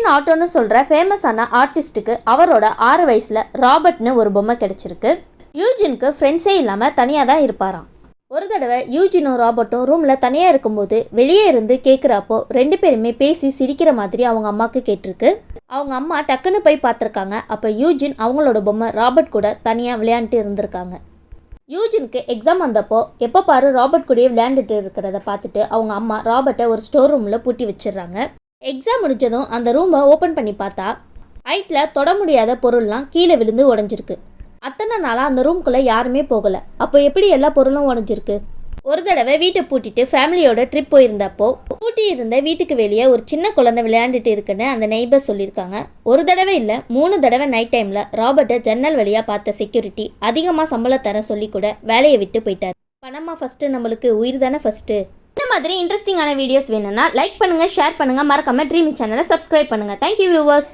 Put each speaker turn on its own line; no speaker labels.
Eugene ஆட்டோன்னு சொல்கிற ஃபேமஸான ஆர்டிஸ்ட்டுக்கு அவரோட 6 வயசில் ராபர்ட்னு ஒரு பொம்மை கிடச்சிருக்கு. யூஜினுக்கு ஃப்ரெண்ட்ஸே இல்லாமல் தனியாக தான் இருப்பாராம். ஒரு தடவை யூஜினும் ராபர்ட்டும் ரூமில் தனியாக இருக்கும்போது வெளியே இருந்து கேட்குறப்போ 2 பேருமே பேசி சிரிக்கிற மாதிரி அவங்க அம்மாவுக்கு கேட்டிருக்கு. அவங்க அம்மா டக்குன்னு போய் பார்த்துருக்காங்க. அப்போ யூஜின் அவங்களோட பொம்மை ராபர்ட் கூட தனியாக விளையாண்டுட்டு இருந்திருக்காங்க. யூஜினுக்கு எக்ஸாம் வந்தப்போ எப்போ பாரு ராபர்ட் கூடயே விளையாண்டுட்டு இருக்கிறத பார்த்துட்டு அவங்க அம்மா ராபர்ட்டை ஒரு ஸ்டோர் ரூமில் பூட்டி வச்சிடுறாங்க. எக்ஸாம் முடிஞ்சதும் அந்த ரூமை ஓப்பன் பண்ணி பார்த்தா ஹைட்டில் தொட முடியாத பொருள்லாம் கீழே விழுந்து உடஞ்சிருக்கு. அத்தனை நாளாக அந்த ரூம்குள்ளே யாருமே போகலை. அப்போ எப்படி எல்லா பொருளும் உடஞ்சிருக்கு? ஒரு தடவை வீட்டை பூட்டிட்டு ஃபேமிலியோட ட்ரிப் போயிருந்தப்போ பூட்டி இருந்த வீட்டுக்கு வெளியே ஒரு சின்ன குழந்தை விளையாண்டுட்டு இருக்குன்னு அந்த நெய்பர் சொல்லியிருக்காங்க. ஒரு தடவை இல்லை 3 தடவை நைட் டைமில் ராபர்ட்டை ஜன்னல் வழியாக பார்த்த செக்யூரிட்டி அதிகமாக சம்பளம் தர சொல்லி கூட வேலையை விட்டு போயிட்டார். பணமா ஃபஸ்ட்டு, நம்மளுக்கு உயிர் தானே ஃபஸ்ட்டு. இந்த மாதிரி இன்ட்ரெஸ்டிங்கான வீடியோஸ் வேணும்னா லைக் பண்ணுங்கள், ஷேர் பண்ணுங்கள், மறக்காம ட்ரீமி சேனலை சப்ஸ்கிரைப் பண்ணுங்கள். Thank you viewers.